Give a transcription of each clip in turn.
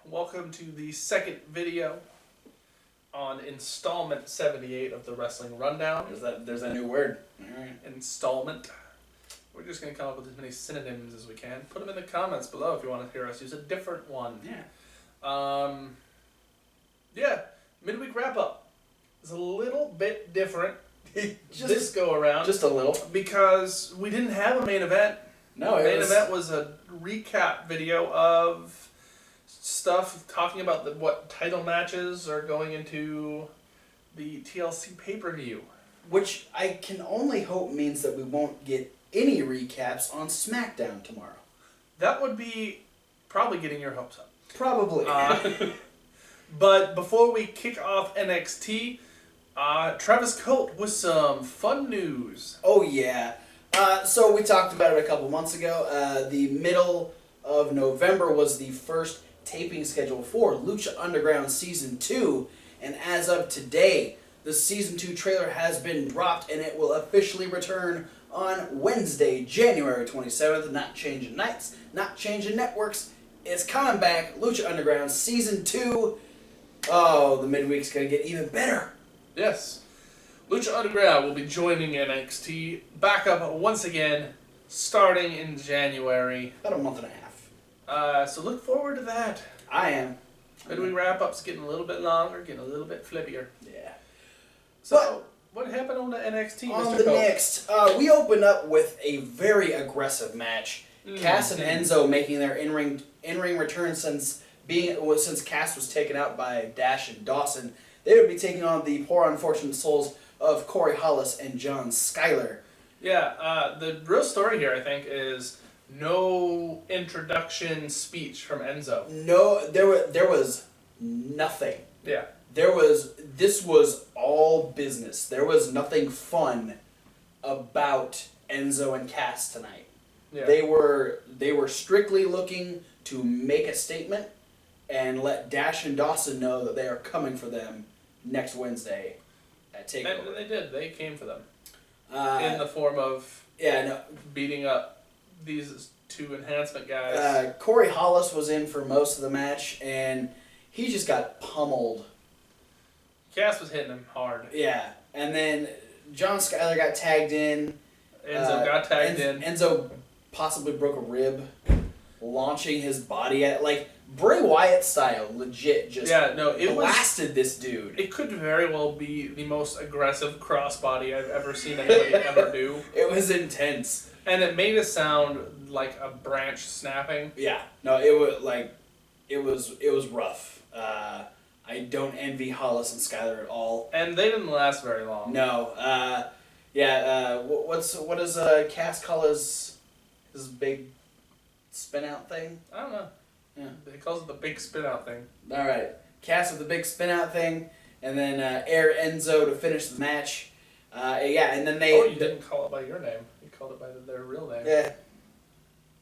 Welcome to the second video on installment 78 of the Wrestling Rundown. There's a new word. All right. Installment. We're just going to come up with as many synonyms as we can. Put them in the comments below if you want to hear us use a different one. Yeah. Midweek wrap-up is a little bit different Just this go-around. Just a little. Because we didn't have a main event. No, The main event was a recap video of stuff talking about what title matches are going into the TLC pay-per-view. Which I can only hope means that we won't get any recaps on SmackDown tomorrow. That would be probably getting your hopes up. Probably. But before we kick off NXT, Travis Colt with some fun news. Oh, yeah. So we talked about it a couple months ago. The middle of November was the first taping schedule for Lucha Underground Season 2. And as of today, the Season 2 trailer has been dropped and it will officially return on Wednesday, January 27th. Not changing nights, not changing networks. It's coming back. Lucha Underground Season 2. Oh, the midweek's going to get even better. Yes. Lucha Underground will be joining NXT back up once again, starting in January. About a month and a half. So look forward to that. I am. Midweek wrap-up's getting a little bit longer, getting a little bit flippier. Yeah. So, what happened on the NXT, On Mr. the Colt? next, we opened up with a very aggressive match. Cass and Enzo making their in-ring return since Cass was taken out by Dash and Dawson. They would be taking on the poor unfortunate souls of Corey Hollis and John Skyler. Yeah, the real story here, I think, is no introduction speech from Enzo. No, there was nothing. Yeah. This was all business. There was nothing fun about Enzo and Cass tonight. Yeah. They were strictly looking to make a statement and let Dash and Dawson know that they are coming for them next Wednesday at Takeover. And they did. They came for them. In In the form of beating up these two enhancement guys. Corey Hollis was in for most of the match, and he just got pummeled. Cass was hitting him hard. Yeah, and then John Skyler got tagged in. Enzo got tagged in. Enzo possibly broke a rib, launching his body at Bray Wyatt style. Legit, just blasted this dude. It could very well be the most aggressive crossbody I've ever seen anybody ever do. It was intense. And it made it sound like a branch snapping. Yeah, no, it was rough. I don't envy Hollis and Skyler at all. And they didn't last very long. No, what does Cass call his big spin out thing? I don't know. Yeah, He calls it the big spin out thing. all right. Cass with the big spin out thing, and then Air Enzo to finish the match. And then they. Oh, you didn't call it by your name. You called it by their real name. Yeah.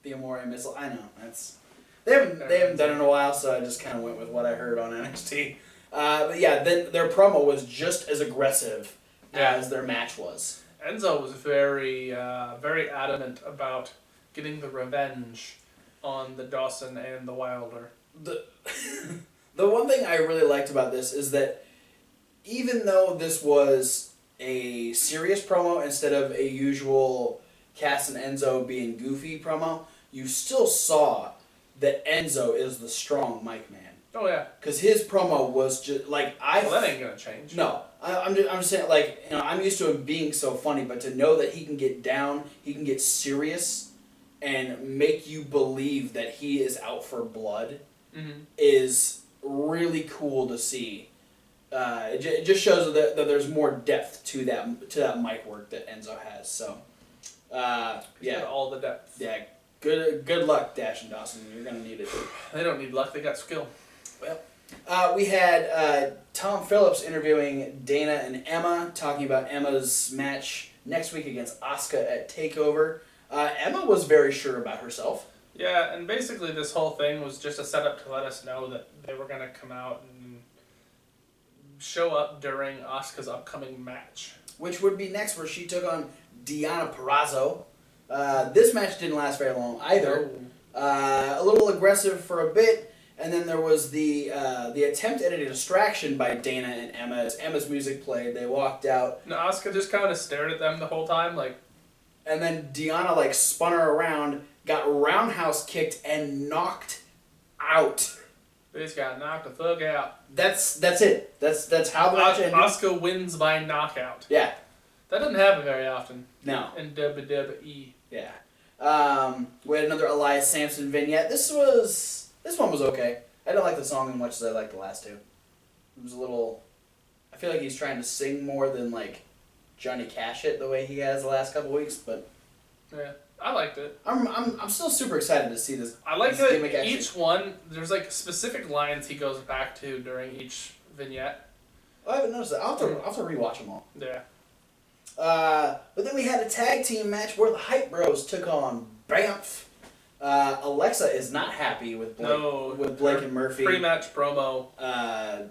The Amore Missile. I know they haven't done it in a while, so I just kind of went with what I heard on NXT. But yeah, then their promo was just as aggressive as their match was. Enzo was very adamant about getting the revenge on the Dawson and the Wilder. The one thing I really liked about this is that even though this was a serious promo instead of a usual Cass and Enzo being goofy promo, you still saw that Enzo is the strong mic man. Oh yeah, because his promo was just well, that ain't gonna change. No, I'm just saying I'm used to him being so funny, but to know that he can get down, he can get serious, and make you believe that he is out for blood, is really cool to see. It just shows that there's more depth to that mic work that Enzo has. So, He's got all the depth. Yeah. Good luck, Dash and Dawson. You're gonna need it. They don't need luck. They got skill. Well, we had Tom Phillips interviewing Dana and Emma, talking about Emma's match next week against Asuka at Takeover. Emma was very sure about herself. Yeah, and basically this whole thing was just a setup to let us know that they were going to come out and show up during Asuka's upcoming match. Which would be next, where she took on Deonna Purrazzo. This match didn't last very long either. A little aggressive for a bit, And then there was the attempt at a distraction by Dana and Emma as Emma's music played. They walked out. And Asuka just kind of stared at them the whole time, like. And then Deonna like spun her around, got roundhouse kicked, and knocked out. They just got knocked the fuck out. That's it. That's how the match ended. Asuka wins by knockout. Yeah. That doesn't happen very often. No. In WWE. Yeah. We had another Elias Sampson vignette. This one was okay. I didn't like the song as much as I liked the last two. It was a little. I feel like he's trying to sing more than like Johnny Cash it the way he has the last couple weeks, but. Yeah. I liked it. I'm still super excited to see this. I like that each one, there's like specific lines he goes back to during each vignette. Oh, I haven't noticed that. I'll have to rewatch them all. Yeah. But then we had a tag team match where the Hype Bros took on Bamf. Alexa is not happy with Blake and Murphy. Pre-match promo.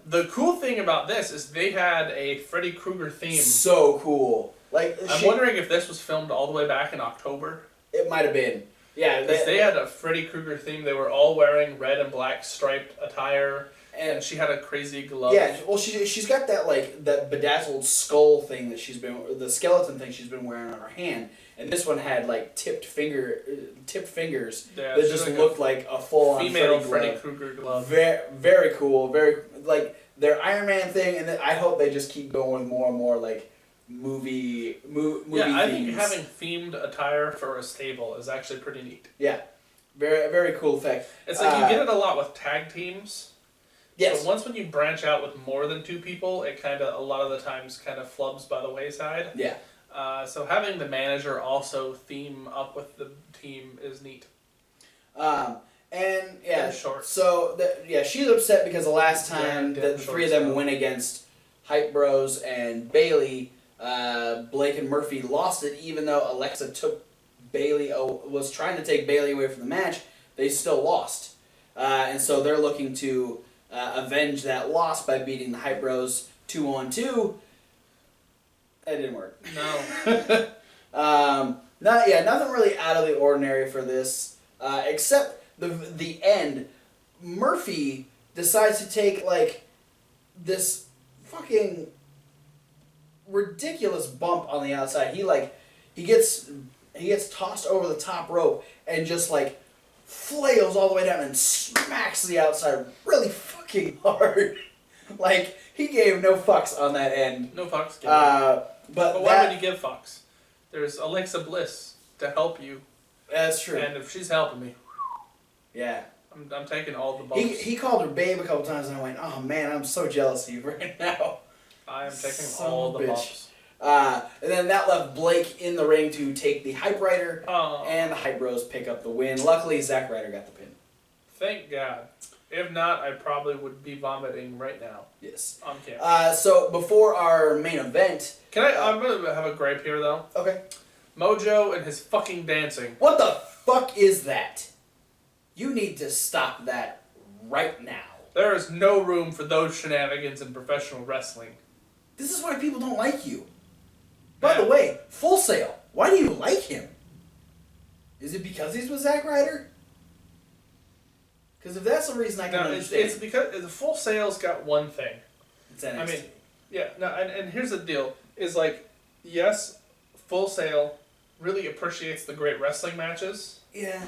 The cool thing about this is they had a Freddy Krueger theme. So cool. Like I'm wondering if this was filmed all the way back in October. It might have been. Yeah, they had a Freddy Krueger theme. They were all wearing red and black striped attire, and she had a crazy glove. Yeah, well, she's got that like that bedazzled skull thing that the skeleton thing she's been wearing on her hand, and this one had like tipped fingers that just like looked like a full female Freddy Krueger glove. Very, very cool. Very like their Iron Man thing, and I hope they just keep going with more and more like. Movie yeah, I themes. think having themed attire for a stable is actually pretty neat. Yeah, very cool effect. It's like you get it a lot with tag teams. Yes. So once when you branch out with more than two people, it kind of a lot of the times kind of flubs by the wayside. Yeah. So having the manager also theme up with the team is neat. And yeah, short. So she's upset because the last time the three of them went against Hype Bros and Bailey. Blake and Murphy lost it, even though Alexa was trying to take Bailey away from the match. They still lost, and so they're looking to avenge that loss by beating the Hype Bros 2-on-2. That didn't work. No. Nothing really out of the ordinary for this, except the end. Murphy decides to take like this fucking ridiculous bump on the outside. He gets tossed over the top rope and just like flails all the way down and smacks the outside really fucking hard. Like he gave no fucks on that end. No fucks. But why would you give fucks? There's Alexa Bliss to help you. That's true. And if she's helping me, yeah, I'm taking all the bumps. He called her babe a couple times and I went, oh man, I'm so jealous of you right now. I am taking all the bumps. And then that left Blake in the ring to take the Hype Rider, Oh. and the Hype Bros pick up the win. Luckily, Zack Ryder got the pin. Thank God. If not, I probably would be vomiting right now. Yes. On camera. So before our main event... I'm going to have a gripe here, though. Okay. Mojo and his fucking dancing. What the fuck is that? You need to stop that right now. There is no room for those shenanigans in professional wrestling. This is why people don't like you. By the way, Full Sail, why do you like him? Is it because he's with Zack Ryder? Because if that's the reason, I can understand. It's because the Full Sail's got one thing. It's NXT. I mean, yeah, no, and here's the deal: is like, yes, Full Sail really appreciates the great wrestling matches. Yeah,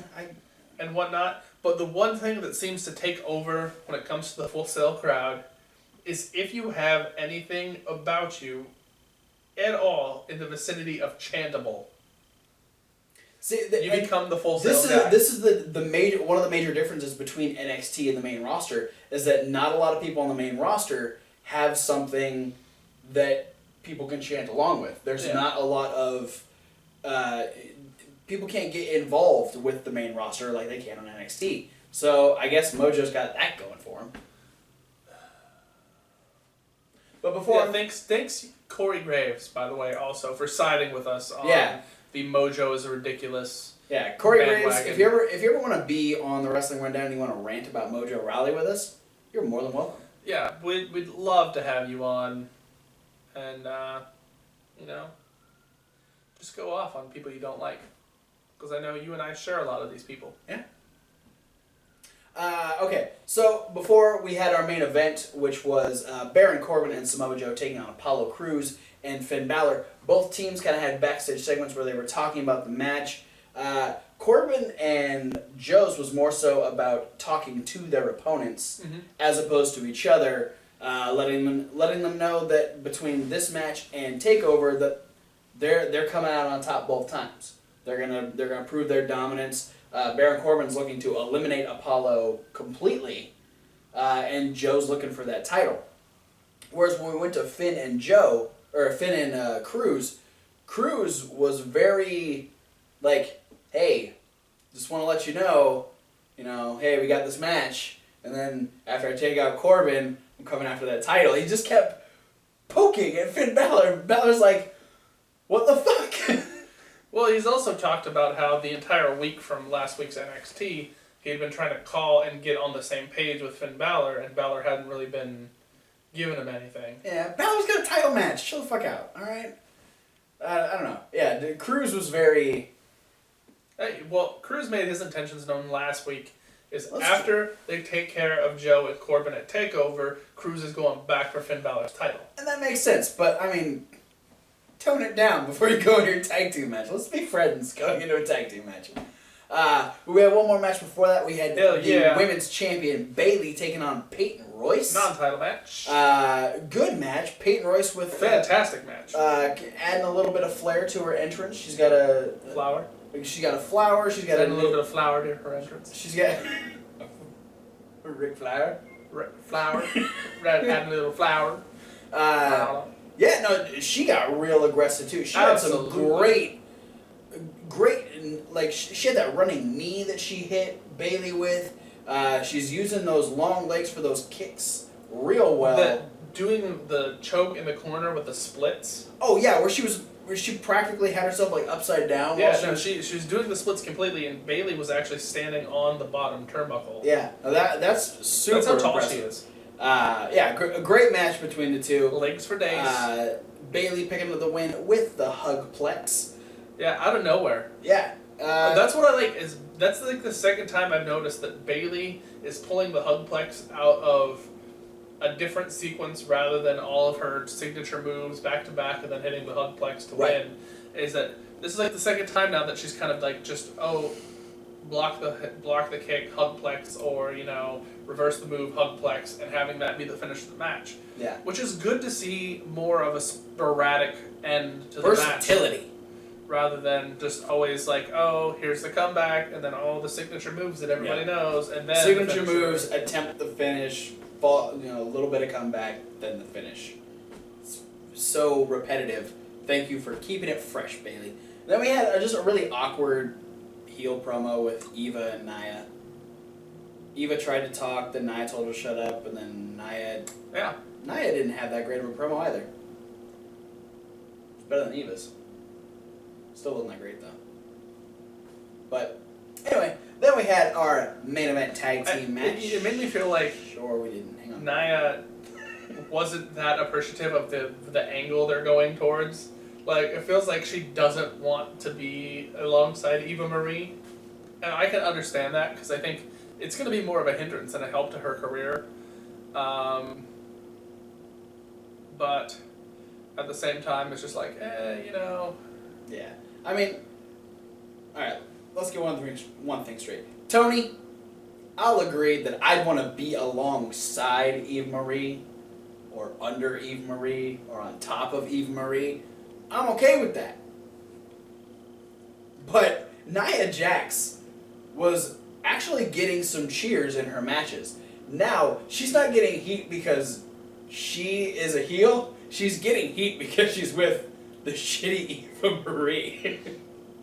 and whatnot. But the one thing that seems to take over when it comes to the Full Sail crowd is if you have anything about you at all in the vicinity of chantable. See, you become the Full Sail guy. This is the major one of the major differences between NXT and the main roster is that not a lot of people on the main roster have something that people can chant along with. There's not a lot of people can't get involved with the main roster like they can on NXT. So I guess Mojo's got that going for him. But before thanks Corey Graves, by the way, also for siding with us on the Mojo is a ridiculous. Yeah, Corey Graves. If you ever want to be on the Wrestling Rundown and you want to rant about Mojo Rawley with us, you're more than welcome. Yeah, we'd love to have you on, and just go off on people you don't like, because I know you and I share a lot of these people. Yeah. Okay, so before we had our main event, which was Baron Corbin and Samoa Joe taking on Apollo Crews and Finn Balor. Both teams kind of had backstage segments where they were talking about the match. Corbin and Joe's was more so about talking to their opponents as opposed to each other, letting them know that between this match and Takeover that they're coming out on top both times. They're gonna prove their dominance. Baron Corbin's looking to eliminate Apollo completely, and Joe's looking for that title. Whereas when we went to Finn and Cruz, Cruz was very like, hey, just want to let you know, hey, we got this match, and then after I take out Corbin, I'm coming after that title. He just kept poking at Finn Balor. Balor's like, what the fuck? Well, he's also talked about how the entire week from last week's NXT, he had been trying to call and get on the same page with Finn Balor, and Balor hadn't really been giving him anything. Yeah, Balor's got a title match. Chill the fuck out, alright? I don't know. Yeah, Cruz was very... Hey, well, Cruz made his intentions known last week. After they take care of Joe and Corbin at TakeOver, Cruz is going back for Finn Balor's title. And that makes sense, but, I mean... Tone it down before you go into your tag team match. Let's be friends going into a tag team match. We had one more match before that. We had the women's champion Bayley taking on Peyton Royce. Non-title match. Good match. Peyton Royce with... Fantastic match. Adding a little bit of flair to her entrance. She's got a... Flower. She's got a flower. She's got adding a little bit of flower to her entrance. She's got... Rick Flower? Flower. Adding a little flower. Yeah, no, she got real aggressive too. She had some great, like, she had that running knee that she hit Bayley with. She's using those long legs for those kicks real well. Doing the choke in the corner with the splits. Oh yeah, where she practically had herself like upside down. Yeah, she was doing the splits completely, and Bayley was actually standing on the bottom turnbuckle. Yeah, that's super. That's how tall impressive. she is. A great match between the two. Legs for days. Bayley picking up the win with the hugplex. Yeah, out of nowhere. Yeah. That's what I like. That's like the second time I've noticed that Bayley is pulling the hugplex out of a different sequence rather than all of her signature moves back to back and then hitting the hugplex to win. Is that this is like the second time now that she's kind of like just block the kick, hugplex, or reverse the move, hugplex, and having that be the finish of the match. Yeah. Which is good to see more of a sporadic end to the versatility. match. Rather than just always like, oh, here's the comeback, and then all the signature moves that everybody knows, and then signature moves, attempt the finish, fall, a little bit of comeback, then the finish. It's so repetitive. Thank you for keeping it fresh, Bayley. Then we had just a really awkward heel promo with Eva and Nia. Eva tried to talk, then Nia told her to shut up, and then Nia didn't have that great of a promo either. It's better than Eva's. Still wasn't that great though. But anyway, then we had our main event tag team match. It made me feel like we didn't. Hang on. Nia wasn't that appreciative of the angle they're going towards. Like, it feels like she doesn't want to be alongside Eva Marie. And I can understand that, because I think it's going to be more of a hindrance than a help to her career. But at the same time, it's just like, Yeah. I mean, alright, let's get one thing straight. Tony, I'll agree that I'd want to be alongside Eva Marie, or under Eva Marie, or on top of Eva Marie. I'm okay with that. But Nia Jax was actually getting some cheers in her matches. Now, she's not getting heat because she is a heel. She's getting heat because she's with the shitty Eva Marie.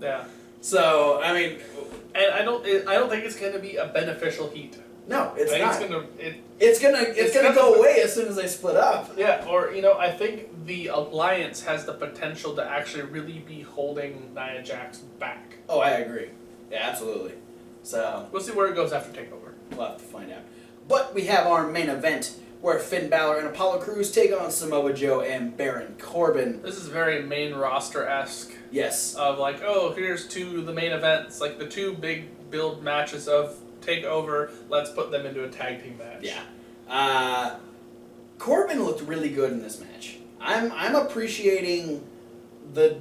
Yeah. So, I mean... And I don't think it's going to be a beneficial heat. No, it's not. It's gonna go away as soon as they split up. Yeah, or I think the alliance has the potential to actually really be holding Nia Jax back. Oh, I agree. Yeah, absolutely. So we'll see where it goes after TakeOver. We'll have to find out. But we have our main event where Finn Balor and Apollo Crews take on Samoa Joe and Baron Corbin. This is very main roster-esque. Yes. Of like, oh, here's the main events, like the two big build matches of takeover. Let's put them into a tag team match. Yeah. Corbin looked really good in this match. I'm appreciating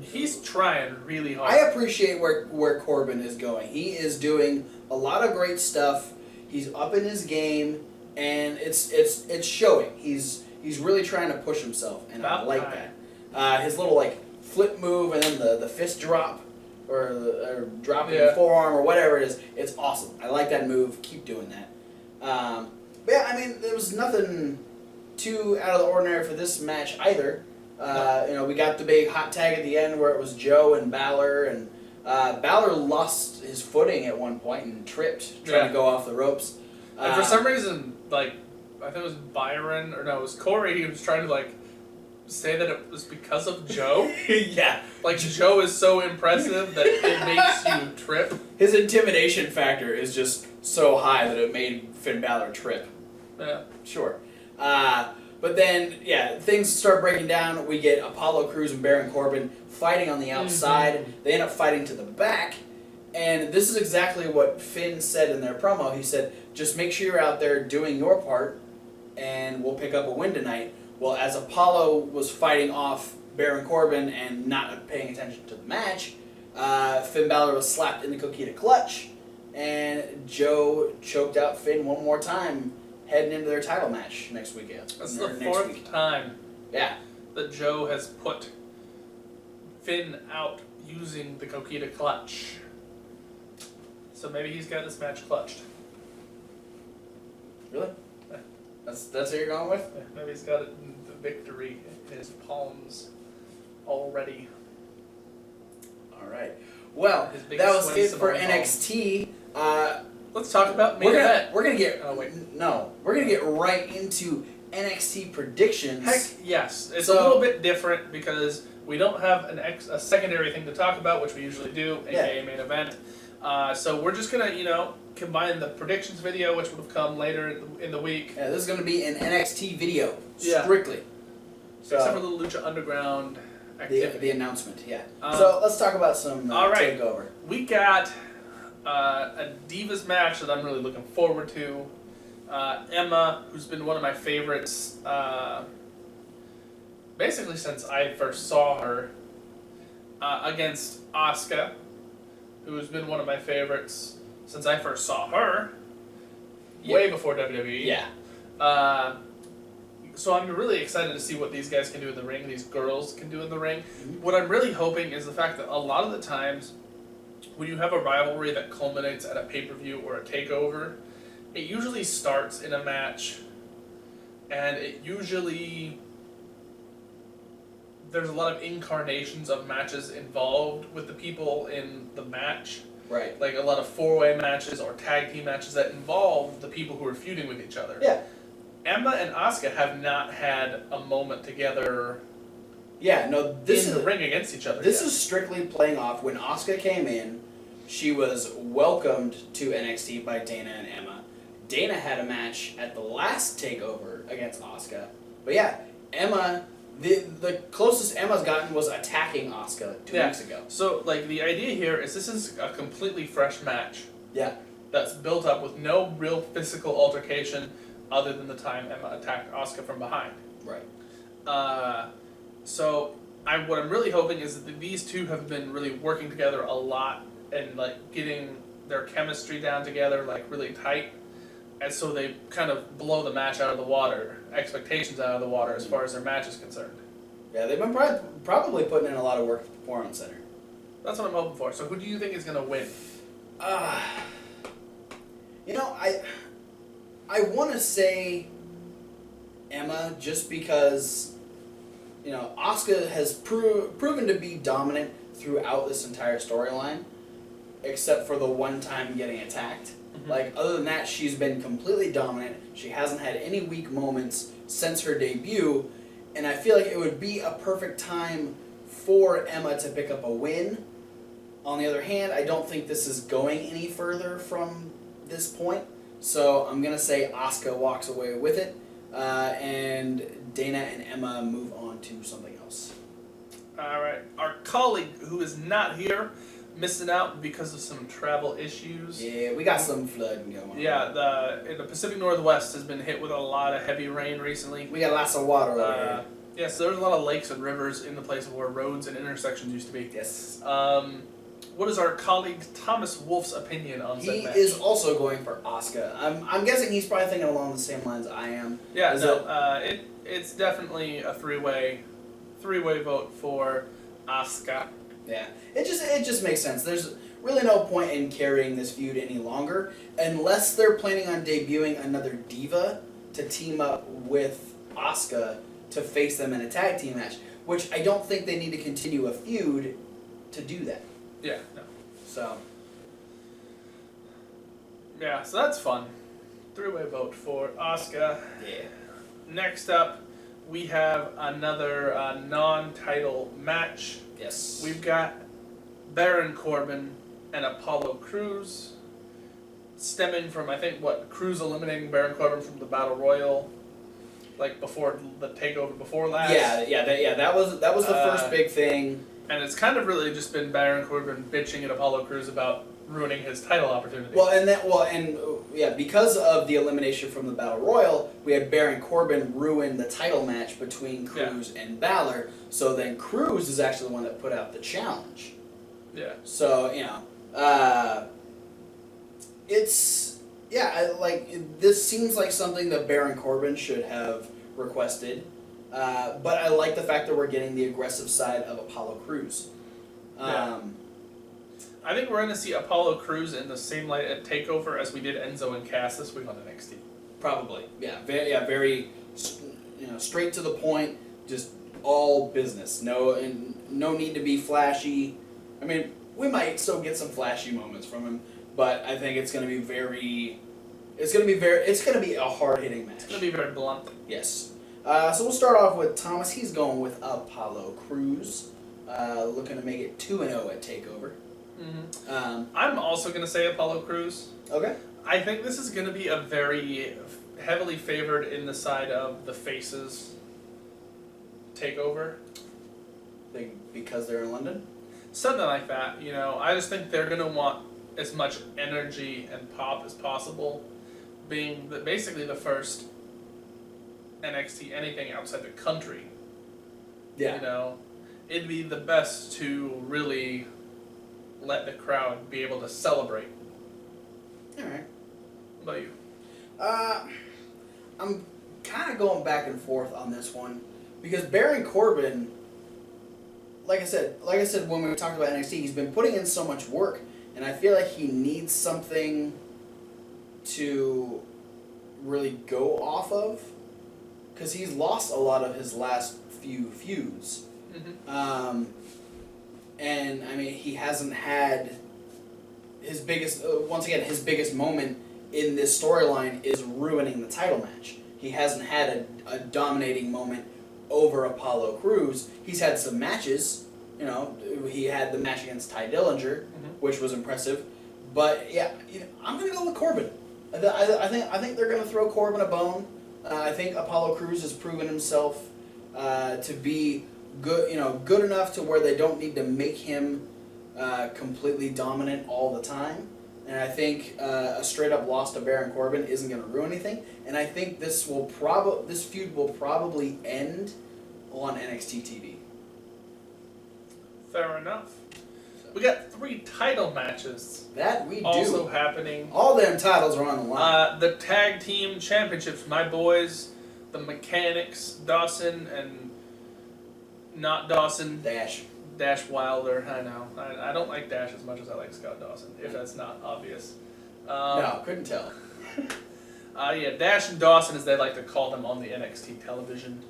He's trying really hard. I appreciate where Corbin is going. He is doing a lot of great stuff. He's up in his game, and it's showing. He's really trying to push himself, and I like that. His little flip move and then the fist drop or dropping the forearm or whatever it is. It's awesome. I like that move. Keep doing that. But yeah, I mean, there was nothing too out of the ordinary for this match either. We got the big hot tag at the end where it was Joe and Balor, and Balor lost his footing at one point and tripped trying to go off the ropes. And for some reason, I think it was Byron, or no, it was Corey, he was trying to say that it was because of Joe. Yeah. Joe is so impressive that it makes you trip. His intimidation factor is just so high that it made Finn Balor trip. Yeah. Sure. But then, things start breaking down. We get Apollo Crews and Baron Corbin fighting on the outside. Mm-hmm. They end up fighting to the back. And this is exactly what Finn said in their promo. He said, just make sure you're out there doing your part, and we'll pick up a win tonight. Well, as Apollo was fighting off Baron Corbin and not paying attention to the match, Finn Balor was slapped in the Coquina clutch, and Joe choked out Finn one more time, heading into their title match next weekend. That's the fourth time that Joe has put Finn out using the Coquina clutch. So maybe he's got this match clutched. Really? Yeah. That's what you're going with? Yeah, maybe he's got it in the victory in his palms already. All right. Well, that was it for NXT. Let's talk about main event. We're gonna get right into NXT predictions. Heck, yes. It's a little bit different because we don't have a secondary thing to talk about, which we usually do, aka main event. So we're just gonna, combine the predictions video, which would have come later in the week. Yeah, this is gonna be an NXT video, strictly. So, except for the Lucha Underground activity. The announcement, so let's talk about some takeover. We got a Divas match that I'm really looking forward to. Emma, who's been one of my favorites, basically since I first saw her, against Asuka, who has been one of my favorites since I first saw her, way before WWE. Yeah. So I'm really excited to see what these guys can do in the ring, these girls can do in the ring. Mm-hmm. What I'm really hoping is the fact that a lot of the times when you have a rivalry that culminates at a pay-per-view or a takeover, it usually starts in a match, and there's a lot of incarnations of matches involved with the people in the match. Right. Like a lot of four-way matches or tag team matches that involve the people who are feuding with each other. Yeah. Emma and Asuka have not had a moment together in the ring against each other. This is strictly playing off when Asuka came in. She was welcomed to NXT by Dana and Emma. Dana had a match at the last takeover against Asuka. But Emma, the closest Emma's gotten was attacking Asuka 2 weeks ago. So the idea here is this is a completely fresh match. Yeah. That's built up with no real physical altercation other than the time Emma attacked Asuka from behind. Right. So what I'm really hoping is that these two have been really working together a lot and getting their chemistry down together really tight, and so they kind of blow the match out of the water, expectations out of the water as far as their match is concerned. Yeah, they've been probably putting in a lot of work at the Performance Center. That's what I'm hoping for. So who do you think is going to win? I want to say Emma just because, Asuka has proven to be dominant throughout this entire storyline, except for the one time getting attacked. Mm-hmm. Other than that, she's been completely dominant. She hasn't had any weak moments since her debut, and I feel like it would be a perfect time for Emma to pick up a win. On the other hand, I don't think this is going any further from this point, so I'm going to say Asuka walks away with it, and Dana and Emma move on to something else. All right. Our colleague, who is not here, missing out because of some travel issues. Yeah, we got some flooding going on. Yeah, the Pacific Northwest has been hit with a lot of heavy rain recently. We got lots of water over here. Yeah, so there's a lot of lakes and rivers in the place where roads and intersections used to be. Yes. What is our colleague Thomas Wolf's opinion on said match? He is also going for Asuka. I'm guessing he's probably thinking along the same lines I am. Yeah, it's definitely a three-way vote for Asuka. Yeah, it just makes sense. There's really no point in carrying this feud any longer unless they're planning on debuting another diva to team up with Asuka to face them in a tag team match, which I don't think they need to continue a feud to do that. Yeah, no. So. Yeah, so that's fun. Three-way vote for Asuka. Yeah. Next up, we have another non-title match. Yes. We've got Baron Corbin and Apollo Crews, stemming from, I think, Crews eliminating Baron Corbin from the Battle Royal, like before the takeover before last. That was the first big thing. And it's kind of really just been Baron Corbin bitching at Apollo Crews about ruining his title opportunity. Because of the elimination from the Battle Royal, we had Baron Corbin ruin the title match between Crews and Balor. So then Crews is actually the one that put out the challenge. Yeah. So this seems like something that Baron Corbin should have requested. But I like the fact that we're getting the aggressive side of Apollo Crews. I think we're going to see Apollo Crews in the same light at TakeOver as we did Enzo and Cass this week on NXT. Probably, very, straight to the point, just all business. No need to be flashy. I mean, we might still get some flashy moments from him, but I think it's going to be it's going to be a hard-hitting match. It's going to be very blunt. Yes. So we'll start off with Thomas. He's going with Apollo Crews, looking to make it 2-0 at TakeOver. Mm-hmm. I'm also going to say Apollo Crews. Okay. I think this is going to be a very heavily favored in the side of the faces TakeOver. Because they're in London? Something like that. I just think they're going to want as much energy and pop as possible, being basically the first NXT anything outside the country. Yeah. It'd be the best to really let the crowd be able to celebrate. Alright. What about you? I'm kind of going back and forth on this one because Baron Corbin, like I said when we talked about NXT, he's been putting in so much work, and I feel like he needs something to really go off of because he's lost a lot of his last few feuds. Mm-hmm. And I mean, he hasn't had his biggest. Once again, his biggest moment in this storyline is ruining the title match. He hasn't had a dominating moment over Apollo Crews. He's had some matches. He had the match against Ty Dillinger, which was impressive. But I'm gonna go with Corbin. I think they're gonna throw Corbin a bone. I think Apollo Crews has proven himself to be good enough to where they don't need to make him completely dominant all the time. And I think a straight up loss to Baron Corbin isn't going to ruin anything. And I think this feud will probably end on NXT TV. Fair enough. We got 3 title matches. That we do. Also happening. All them titles are on the line. The tag team championships. My boys, the Mechanics, Dawson and not Dawson. Dash Wilder. I know. I don't like Dash as much as I like Scott Dawson, if that's not obvious. No, couldn't tell. Dash and Dawson, as they like to call them on the NXT television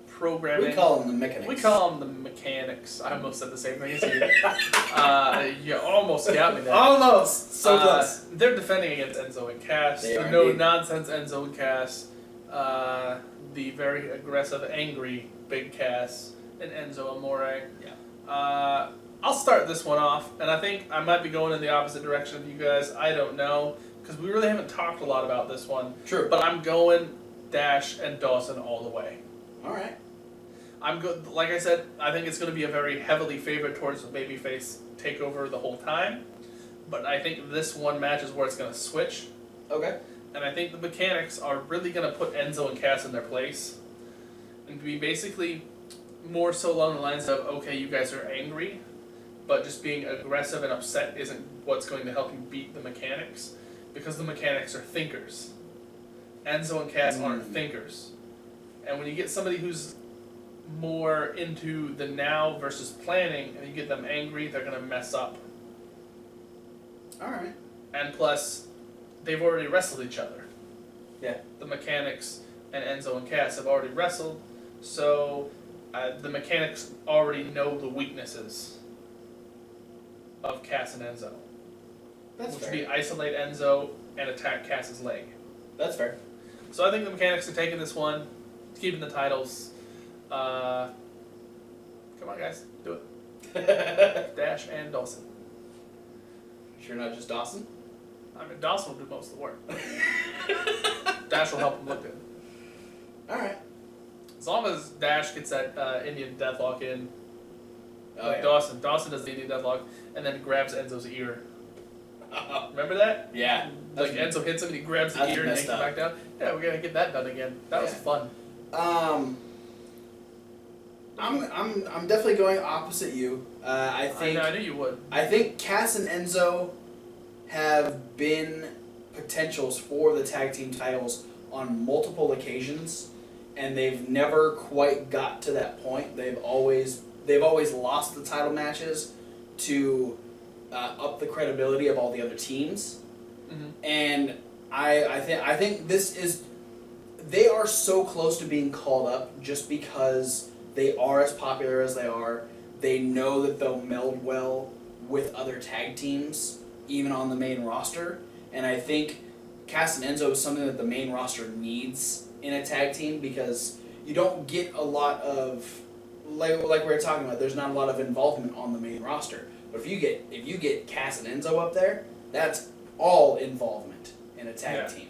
programming. We call them the Mechanics. We call them the Mechanics. I almost said the same thing as you. You almost got me there. Almost. So close. They're defending against Enzo and Cass. They are no indeed. nonsense Enzo and Cass. The very aggressive, angry Big Cass and Enzo Amore. Yeah. I'll start this one off, and I think I might be going in the opposite direction of you guys. I don't know, because we really haven't talked a lot about this one. True. But I'm going Dash and Dawson all the way. All right. I'm good. Like I said, I think it's going to be a very heavily favored towards the babyface take over the whole time. But I think this one match is where it's going to switch. Okay. And I think the mechanics are really going to put Enzo and Cass in their place. And be basically more so along the lines of, okay, you guys are angry, but just being aggressive and upset isn't what's going to help you beat the mechanics. Because the mechanics are thinkers. Enzo and Cass aren't thinkers. And when you get somebody who's more into the now versus planning, and you get them angry, they're going to mess up. Alright. And plus, they've already wrestled each other. Yeah. The mechanics and Enzo and Cass have already wrestled, so the mechanics already know the weaknesses of Cass and Enzo. That's which fair. would be isolate Enzo and attack Cass's leg. That's fair. So I think the mechanics are taking this one, keeping the titles. Come on, guys, do it. Dash and Dawson. Sure not just Dawson? I mean, Dawson will do most of the work. Dash will help him look good. Alright. As long as Dash gets that Indian deathlock in. Oh, yeah. Dawson does the Indian deathlock and then grabs Enzo's ear. Remember that? Yeah. Like Enzo hits him and he grabs the that's ear and yanks messed him up. back down. Yeah, we're gonna get that done again. That was fun. I'm definitely going opposite you. I think I knew you would. I think Cass and Enzo have been potentials for the tag team titles on multiple occasions, and they've never quite got to that point. They've always lost the title matches to up the credibility of all the other teams. Mm-hmm. And I think this is, they are so close to being called up just because they are as popular as they are. They know that they'll meld well with other tag teams, even on the main roster. And I think Cass and Enzo is something that the main roster needs in a tag team, because you don't get a lot of, like we were talking about, there's not a lot of involvement on the main roster. But if you get Cass and Enzo up there, that's all involvement in a tag team.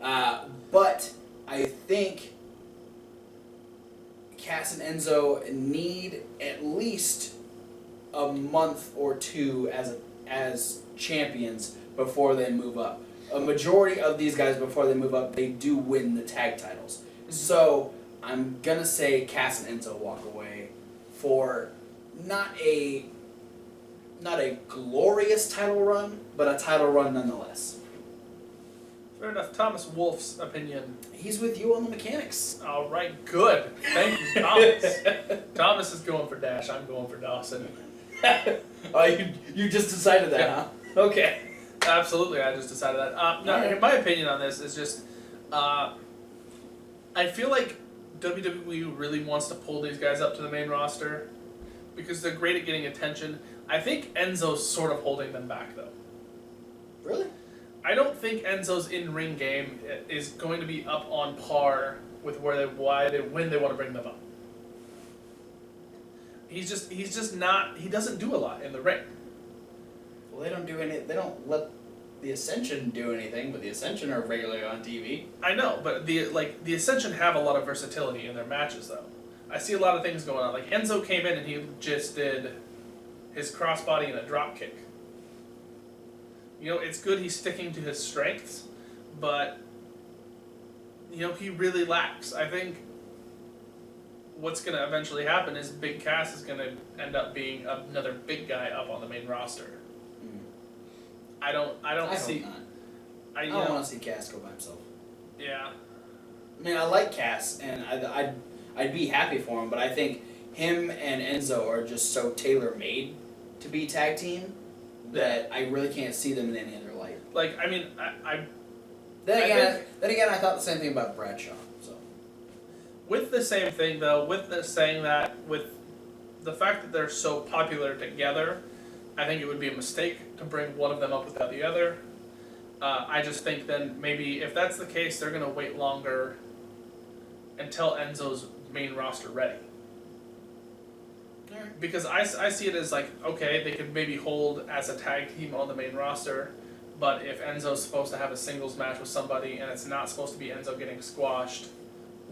But I think Cass and Enzo need at least a month or two as champions before they move up. A majority of these guys, before they move up, they do win the tag titles. So I'm gonna say Cass and Enzo walk away for not a glorious title run, but a title run nonetheless. Fair enough. Thomas Wolfe's opinion. He's with you on the mechanics. All right, good. Thank you, Thomas. Thomas is going for Dash. I'm going for Dawson. Oh, you just decided that, huh? Okay. Absolutely, I just decided that. No, my opinion on this is just, I feel like WWE really wants to pull these guys up to the main roster because they're great at getting attention. I think Enzo's sort of holding them back, though. Really? I don't think Enzo's in-ring game is going to be up on par with when they want to bring them up. He's just not. He doesn't do a lot in the ring. Well, they don't let the Ascension do anything, but the Ascension are regularly on TV. I know, but the Ascension have a lot of versatility in their matches, though. I see a lot of things going on. Like Enzo came in and he just did his crossbody and a drop kick. You know, it's good he's sticking to his strengths, but you know, he really lacks. I think what's going to eventually happen is Big Cass is going to end up being another big guy up on the main roster. I don't see. I don't want to see Cass go by himself. Yeah. I mean, I like Cass, and I'd be happy for him, but I think him and Enzo are just so tailor-made to be tag team that I really can't see them in any other light. Like, I mean, Then again, I thought the same thing about Bradshaw. So. With the same thing, though, with the fact that they're so popular together, I think it would be a mistake to bring one of them up without the other. I just think then maybe if that's the case, they're going to wait longer until Enzo's main roster ready. Alright. Because I see it as like, okay, they could maybe hold as a tag team on the main roster, but if Enzo's supposed to have a singles match with somebody and it's not supposed to be Enzo getting squashed,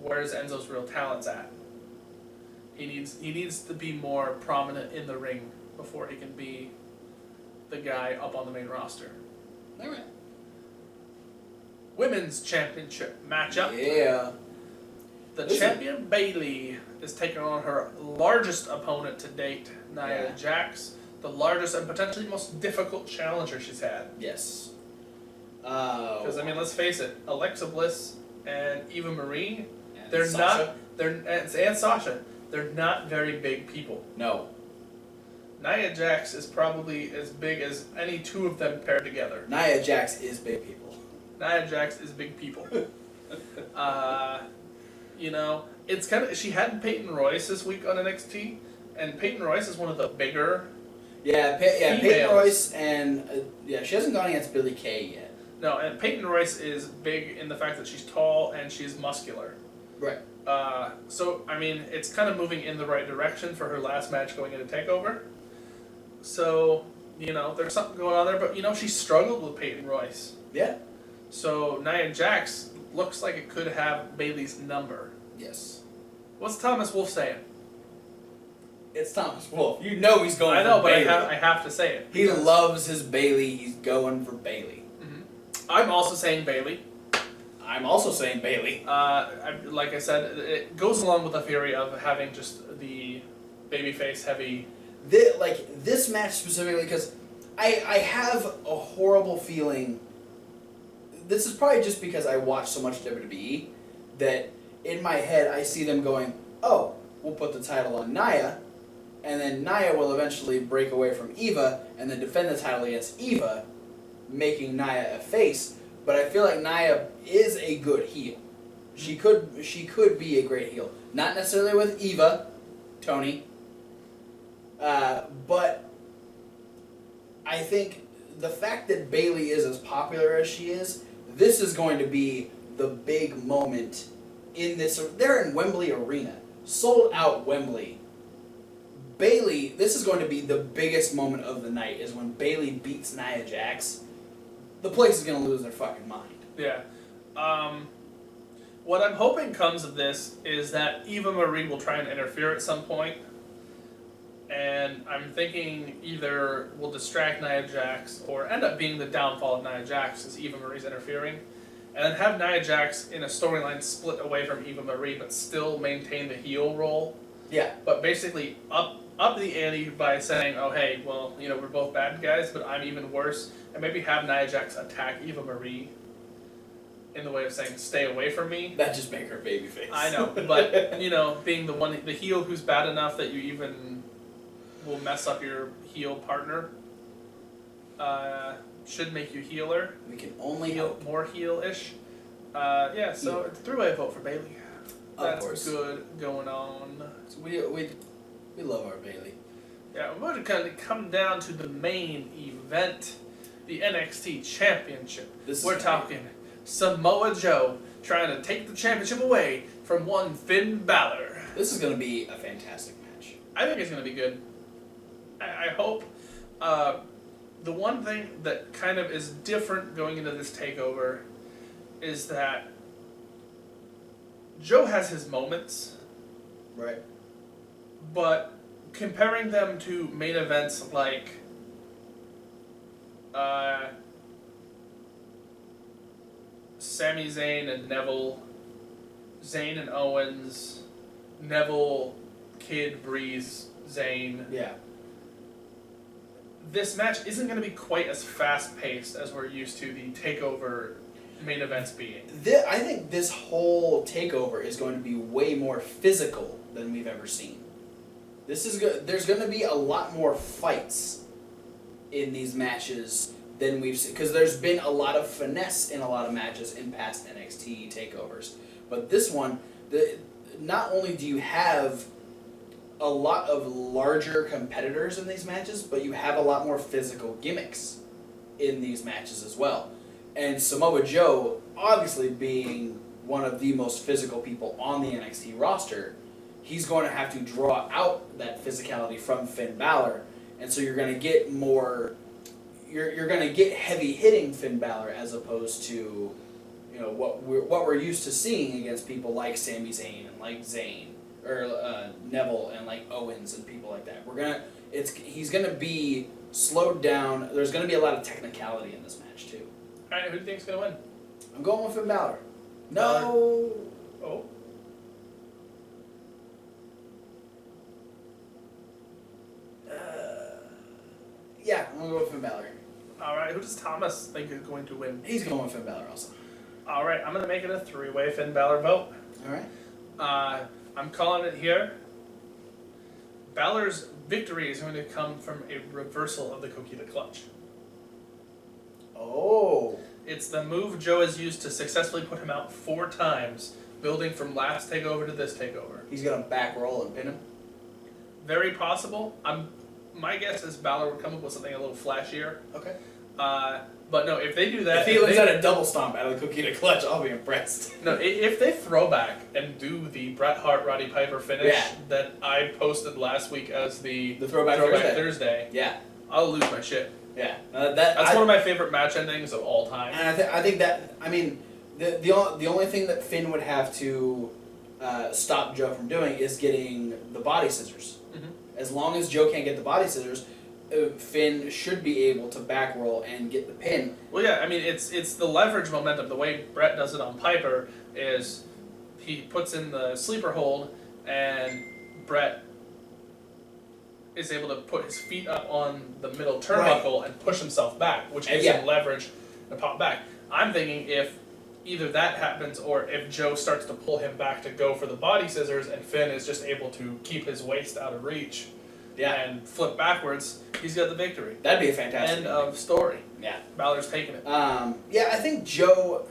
where's Enzo's real talents at? He needs to be more prominent in the ring before he can be guy up on the main roster. All right. Women's Championship matchup. Yeah. The champion Bayley is taking on her largest opponent to date, Nia Jax, the largest and potentially most difficult challenger she's had. Yes. Because let's face it, Alexa Bliss and Eva Marie, and Sasha, they're not very big people. No. Nia Jax is probably as big as any two of them paired together. Nia Jax is big people. Nia Jax is big people. It's kind of, she had Peyton Royce this week on NXT, and Peyton Royce is one of the bigger. Peyton Royce, and she hasn't gone against Billie Kay yet. No, and Peyton Royce is big in the fact that she's tall and she's muscular. Right. It's kind of moving in the right direction for her last match going into TakeOver. So, there's something going on there, but she struggled with Peyton Royce. Yeah. So Nia Jax looks like it could have Bayley's number. Yes. What's Thomas Wolfe saying? It's Thomas Wolfe. You know he's going. I know, for but Bayley. I have to say it. He loves his Bayley. He's going for Bayley. Mm-hmm. I'm also saying Bayley. I'm also saying Bayley. Like I said, it goes along with the theory of having just the babyface heavy. This match specifically, because I have a horrible feeling. This is probably just because I watch so much WWE that in my head I see them going, oh, we'll put the title on Nia, and then Nia will eventually break away from Eva and then defend the title against Eva, making Nia a face. But I feel like Nia is a good heel. She could be a great heel. Not necessarily with Eva, Tony, but I think the fact that Bayley is as popular as she is, this is going to be the big moment in this. They're in Wembley Arena, sold out Wembley. Bayley, this is going to be the biggest moment of the night, is when Bayley beats Nia Jax. The place is going to lose their fucking mind. Yeah. What I'm hoping comes of this is that Eva Marie will try and interfere at some point. And I'm thinking either will distract Nia Jax or end up being the downfall of Nia Jax as Eva Marie's interfering. And then have Nia Jax in a storyline split away from Eva Marie but still maintain the heel role. Yeah. But basically up the ante by saying, oh hey, well, we're both bad guys, but I'm even worse. And maybe have Nia Jax attack Eva Marie in the way of saying, stay away from me. That just make her babyface. I know, but, being the heel who's bad enough that you even will mess up your heel partner, should make you healer. We can only hope. More heel-ish. So it's a three-way vote for Bayley. That's of course. Good going on. So we love our Bayley. Yeah, we're going to kind of come down to the main event, the NXT Championship. We're talking Samoa Joe trying to take the championship away from one Finn Balor. This is going to be a fantastic match. I think it's going to be good. I hope. The one thing that kind of is different going into this takeover is that Joe has his moments. Right. But comparing them to main events like Sami Zayn and Neville, Zayn and Owens, Neville, Kid, Breeze, Zayn. Yeah. This match isn't going to be quite as fast-paced as we're used to the TakeOver main events being. I think this whole TakeOver is going to be way more physical than we've ever seen. This is there's going to be a lot more fights in these matches than we've seen, because there's been a lot of finesse in a lot of matches in past NXT takeovers. But this one, not only do you have a lot of larger competitors in these matches, but you have a lot more physical gimmicks in these matches as well. And Samoa Joe, obviously being one of the most physical people on the NXT roster, he's going to have to draw out that physicality from Finn Balor, and so you're going to get more. You're going to get heavy hitting Finn Balor as opposed to, what we're used to seeing against people like Sami Zayn and like Zayn or Neville and like Owens and people like that. He's going to be slowed down. There's going to be a lot of technicality in this match too. All right, who do you think's gonna win? I'm going with Finn Balor. Balor. No. Oh. Yeah, I'm going to go with Finn Balor. All right, who does Thomas think is going to win? He's going with Finn Balor also. All right, I'm gonna make it a 3-way Finn Balor vote. All right. I'm calling it here. Balor's victory is going to come from a reversal of the Coquina Clutch. Oh. It's the move Joe has used to successfully put him out 4 times, building from last takeover to this takeover. He's going to back roll and pin him? Very possible. My guess is Balor would come up with something a little flashier. Okay. But no, if they do that, If he looks at a double stomp out of the Coquina Clutch, I'll be impressed. No, if they throw back and do the Bret Hart Roddy Piper finish that I posted last week as the throwback Thursday, yeah, I'll lose my shit. Yeah, that's one of my favorite match endings of all time. And I think that, I mean, the only thing that Finn would have to stop Joe from doing is getting the body scissors. Mm-hmm. As long as Joe can't get the body scissors, Finn should be able to back roll and get the pin. Well, yeah, I mean, it's the leverage momentum. The way Bret does it on Piper is he puts in the sleeper hold, and Bret is able to put his feet up on the middle turnbuckle and push himself back, which gives him leverage to pop back. I'm thinking if either that happens or if Joe starts to pull him back to go for the body scissors and Finn is just able to keep his waist out of reach and flip backwards, he's got the victory. That'd be a fantastic end of story. Yeah. Balor's taking it. Yeah, I think Joe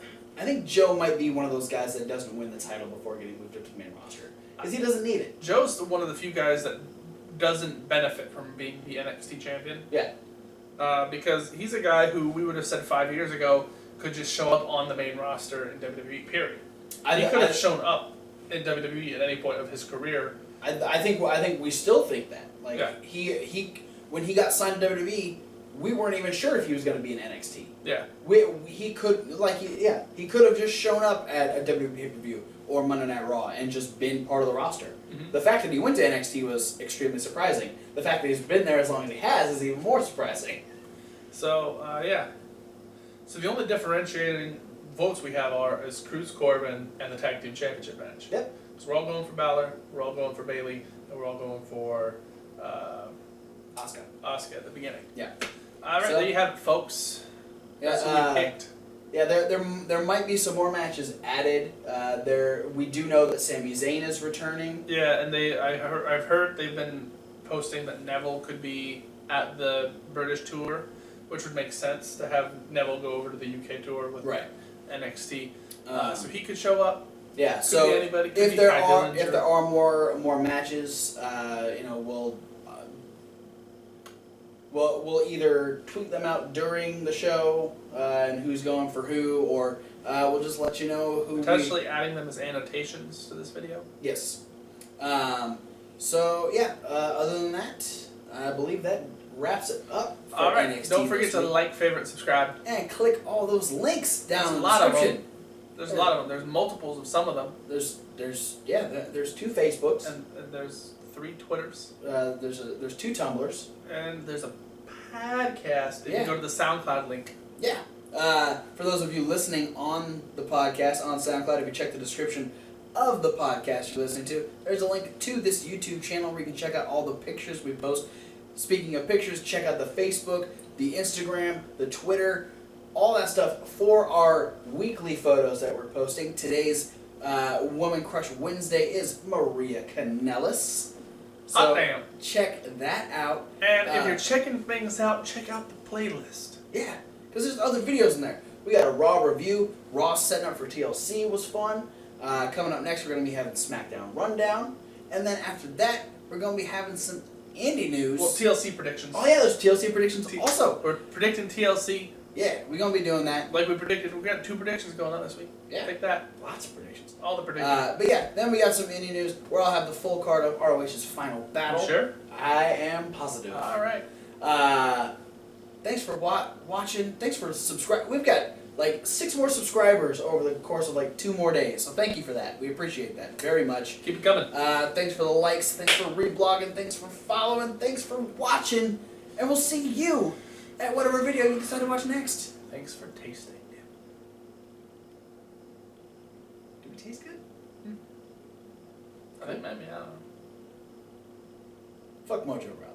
might be one of those guys that doesn't win the title before getting moved up to the main roster. Because he doesn't need it. Joe's one of the few guys that doesn't benefit from being the NXT champion. Yeah. Because he's a guy who we would have said 5 years ago could just show up on the main roster in WWE, period. He could have shown up in WWE at any point of his career. I think we still think that. Like, he when he got signed to WWE, we weren't even sure if he was going to be in NXT. Yeah. He could have just shown up at a WWE pay-per-view or Monday Night Raw and just been part of the roster. Mm-hmm. The fact that he went to NXT was extremely surprising. The fact that he's been there as long as he has is even more surprising. So, yeah. So the only differentiating votes we have is Cruz Corbin and the Tag Team Championship match. Yep. So we're all going for Balor, we're all going for Bayley, and we're all going for Asuka at the beginning. Yeah. All right, there you have it, folks. That's what we picked. Yeah, there might be some more matches added. We do know that Sami Zayn is returning. Yeah, and I've heard they've been posting that Neville could be at the British tour, which would make sense to have Neville go over to the UK tour with NXT. So he could show up. Yeah. Could so be anybody. Could if be there Dillinger. are more matches, we'll either tweet them out during the show and who's going for who, or we'll just let you know who. Potentially adding them as annotations to this video. Yes. So yeah. Other than that, I believe that wraps it up for All right. NXT. Don't forget to like, favorite, subscribe, and click all those links down in the description. description. There's a lot of them. There's multiples of some of them. There's 2 Facebooks. And there's 3 Twitters. There's 2 Tumblrs. And there's a podcast. You can go to the SoundCloud link. Yeah. For those of you listening on the podcast on SoundCloud, if you check the description of the podcast you're listening to, there's a link to this YouTube channel where you can check out all the pictures we post. Speaking of pictures, check out the Facebook, the Instagram, the Twitter, all that stuff for our weekly photos that we're posting. Today's Woman Crush Wednesday is Maria Kanellis. So Hot damn. Check that out. And if you're checking things out, check out the playlist. Yeah, because there's other videos in there. We got a Raw review. Raw setting up for TLC was fun. Coming up next, we're going to be having SmackDown Rundown. And then after that, we're going to be having some indie news. Well, TLC predictions. Oh yeah, there's TLC predictions also. We're predicting TLC. Yeah, we're going to be doing that. Like we predicted. We got 2 predictions going on this week. Yeah. Take that. Lots of predictions. All the predictions. But yeah, then we got some indie news where I'll have the full card of ROH's Final Battle. Sure? I am positive. All right. Thanks for watching. Thanks for subscribing. We've got like 6 more subscribers over the course of like 2 more days. So thank you for that. We appreciate that very much. Keep it coming. Thanks for the likes. Thanks for reblogging. Thanks for following. Thanks for watching. And we'll see you at whatever video you decide to watch next. Thanks for tasting. Do we taste good? I think maybe, I don't know. Fuck Mojo Rawley.